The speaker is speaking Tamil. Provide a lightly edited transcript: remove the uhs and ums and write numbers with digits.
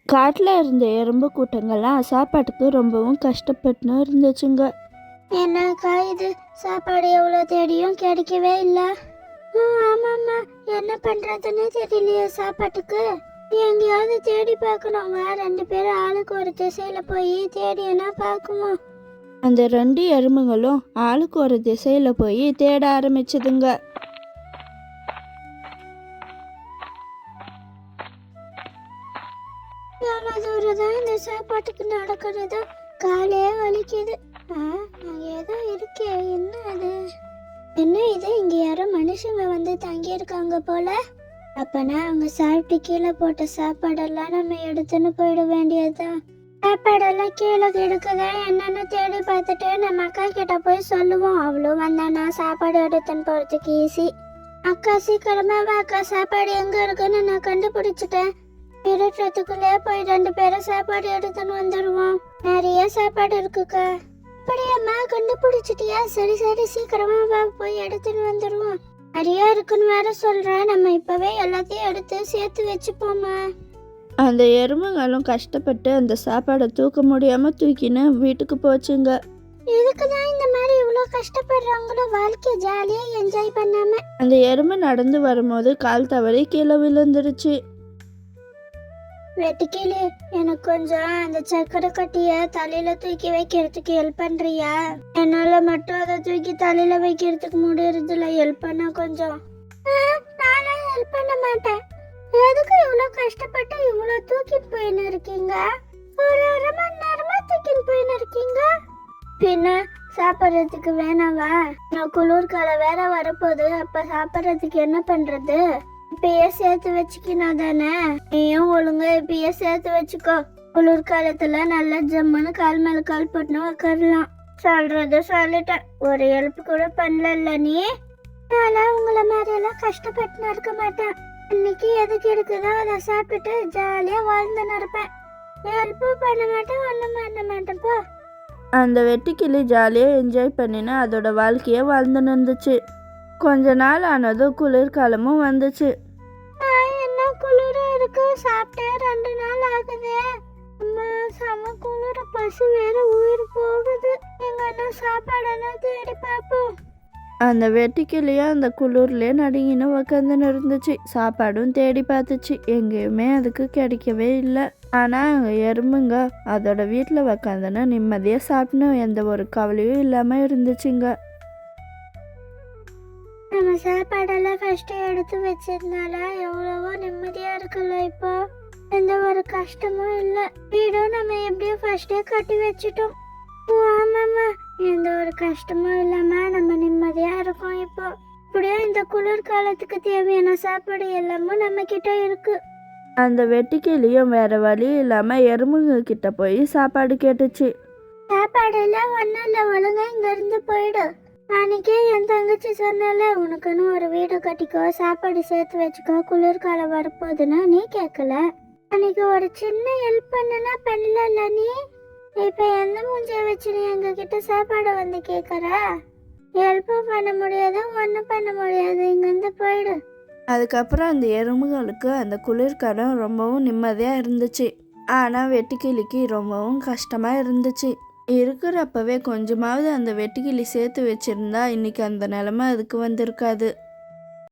காட்டில் இருந்த எறும்பு கூட்டங்கள்லாம் சாப்பாட்டுக்கு ரொம்பவும் கஷ்டப்பட்டுன்னு இருந்துச்சுங்க. என்னக்கா இது, சாப்பாடு எவ்வளோ தேடியும் கிடைக்கவே இல்லை. ஆமாம்மா, என்ன பண்ணுறதுன்னு தெரியலையே சாப்பாட்டுக்கு. எங்கேயாவது தேடி பார்க்கணும். வா, 2 பேரும் ஆளுக்கு ஒரு திசையில் போய் தேடினா பார்க்குவோம். அந்த 2 எறும்புகளும் ஆளுக்கு ஒரு திசையில் போய் தேட ஆரம்பிச்சதுங்க. எவ்வளோ தூரம் தான் இந்த சாப்பாட்டுக்கு நடக்கிறது, காலே வலிக்குது. ஏதோ இருக்கே, என்ன அது? என்ன இது, இங்க யாரோ மனுஷங்க வந்து தங்கியிருக்காங்க போல. அப்பனா அவங்க சாப்பிட்டு கீழே போட்ட சாப்பாடெல்லாம் நம்ம எடுத்துன்னு போயிட வேண்டியதுதான். சாப்பாடெல்லாம் கீழே கிடக்குதா என்னன்னு தேடி பார்த்துட்டு நம்ம அக்கா கிட்ட போய் சொல்லுவோம். அவ்வளோ வந்தானா சாப்பாடு எடுத்துன்னு போறதுக்கு ஈஸி. அக்கா சீக்கிரமா வா அக்கா, சாப்பாடு எங்க இருக்குன்னு நான் கண்டுபிடிச்சிட்டேன். இருட்டுறதுக்குள்ளே போய் 2 பேரும் சாப்பாடு எடுத்துன்னு வந்துடுவோம். நிறைய சாப்பாடு இருக்குக்கா. அப்படியேம்மா, கண்டுபிடிச்சிட்டியா? சரி சரி, சீக்கிரமா வா, போய் எடுத்துன்னு வந்துடுவோம். நிறைய இருக்குன்னு வேற சொல்றேன். நம்ம இப்பவே எல்லாத்தையும் எடுத்து சேர்த்து வச்சுப்போமா. அந்த எறும்புகளும் கஷ்டப்பட்டு அந்த சாப்பாடை தூக்க முடியாமல் தூக்கின்னு வீட்டுக்கு போச்சுங்க. இதுக்குதான் இந்த மாதிரி இவ்வளோ கஷ்டப்படுறாங்களோ, வாழ்க்கையை ஜாலியாக என்ஜாய் பண்ணாம. அந்த எறும்பு நடந்து வரும்போது கால் தவறி கீழே விழுந்துருச்சு. வெட்டுக்கிளி, எனக்கு கொஞ்சம் அந்த சக்கரை கட்டிய தலையில தூக்கி வைக்கிறதுக்கு ஹெல்ப் பண்றியா? என்னால மட்டும் அதை தூக்கி தலையில வைக்கிறதுக்கு முடியறதுல, ஹெல்ப் பண்ண கொஞ்சம். நானே ஹெல்ப் பண்ண மாட்டேன். எதுக்கு இவ்வளோ கஷ்டப்பட்டு இவ்வளோ தூக்கிட்டு போயின்னு இருக்கீங்க? ஒரு 1/2 மணி நேரமா தூக்கிட்டு போயின்னு இருக்கீங்க. பின்ன சாப்பிட்றதுக்கு வேணாவா? நான் குளிர்காலம் வேற வரப்போகுது, அப்ப சாப்பிட்றதுக்கு என்ன பண்றது? இப்பயே சேர்த்து வச்சுக்கணும் தானே. நீயும் ஒழுங்கா இப்பயே சேர்த்து வச்சுக்கோ. குளிர்காலத்துல நல்லா ஜம்முன்னு கால் மேல கால் போட்டுன்னு உட்காரலாம். சொல்றத சொல்லிட்டேன், ஒரு ஹெல்ப் கூட பண்ணல நீ. நான் உங்களை மாதிரி எல்லாம் கஷ்டப்பட்டு இருக்க மாட்டேன். இன்னைக்கு எதுக்கு இருக்குதோ அதை சாப்பிட்டுட்டு ஜாலியா வாழ்ந்துன்னு இருப்பேன். ஹெல்ப்பும் பண்ண மாட்டேன், ஒண்ணும் பண்ண மாட்டேன் போ. அந்த வெட்டுக்கிளி ஜாலியாக என்ஜாய் பண்ணின்னு அதோட வாழ்க்கையை வாழ்ந்துன்னு இருந்துச்சு. கொஞ்ச நாள் ஆனதும் குளிர்காலமும் வந்துச்சு. என்ன குளிரா இருக்கு, சாப்பிட்டே 2 நாள் ஆகுது. அம்மா, செம குளிர, பசு வேற உயிர் போகுது. எங்கன்னா சாப்பாடெல்லாம் தேடி பார்ப்போம். அந்த வெட்டுக்கிளியும் அந்த குளிர்லேயே நடுங்கின்னு உக்காந்துன்னு இருந்துச்சு. சாப்பாடும் தேடி பார்த்துச்சு, எங்கேயுமே அதுக்கு கிடைக்கவே இல்லை. ஆனால் அங்கே எறும்புங்க அதோட வீட்டில் உக்காந்துன்னு நிம்மதியாக சாப்பிடணும், எந்த ஒரு கவலையும் இல்லாமல் இருந்துச்சுங்க. நம்ம சாப்பாடெல்லாம் ஃபர்ஸ்ட் எடுத்து வச்சதுனால எவ்வளவோ நிம்மதியா இருக்குல்ல. இப்போ எந்த ஒரு கஷ்டமும் இல்லை. வீடும் நம்ம எப்படியும் ஃபர்ஸ்டே கட்டி வச்சுட்டோம். ஆமாம்மா, எந்த ஒரு கஷ்டமும் இல்லாம நம்ம நிம்மதியா இருக்கோம். இப்போ இப்படியே இந்த குளிர்காலத்துக்கு தேவையான சாப்பாடு எல்லாமும் நம்ம கிட்ட இருக்கு. அந்த வெட்டுக்கிளியும் வேற வழி இல்லாம எறும்புங்க கிட்ட போய் சாப்பாடு கேட்டுச்சு. சாப்பாடு எல்லாம் ஒன்றும் இல்லை, ஒழுங்கா இங்க இருந்து போயிடு. அன்னைக்கே என் தங்கச்சி சொன்னால, உனக்குன்னு ஒரு வீடு கட்டிக்கோ, சாப்பாடு சேர்த்து வச்சுக்கோ, குளிர்காலம் வரப்போகுதுன்னா நீ கேட்கல. அன்னைக்கு ஒரு சின்ன ஹெல்ப் பண்ணுனா பண்ணல நீ. இப்ப எந்த மூஞ்சிய வச்சு நீ எங்க கிட்ட சாப்பாடு வந்து கேட்கற? ஹெல்ப்பும் பண்ண முடியாது, ஒன்றும் பண்ண முடியாது, இங்கிருந்து போயிடு. அதுக்கப்புறம் அந்த எறும்புகளுக்கு அந்த குளிர்காலம் ரொம்பவும் நிம்மதியாக இருந்துச்சு. ஆனால் வெட்டுக்கிளிக்கு ரொம்பவும் கஷ்டமாக இருந்துச்சு. இருக்கிறப்பவே கொஞ்சமாவது அந்த வெட்டுக்கிளி சேர்த்து வச்சிருந்தா இன்னைக்கு அந்த நிலைமை அதுக்கு வந்திருக்காது.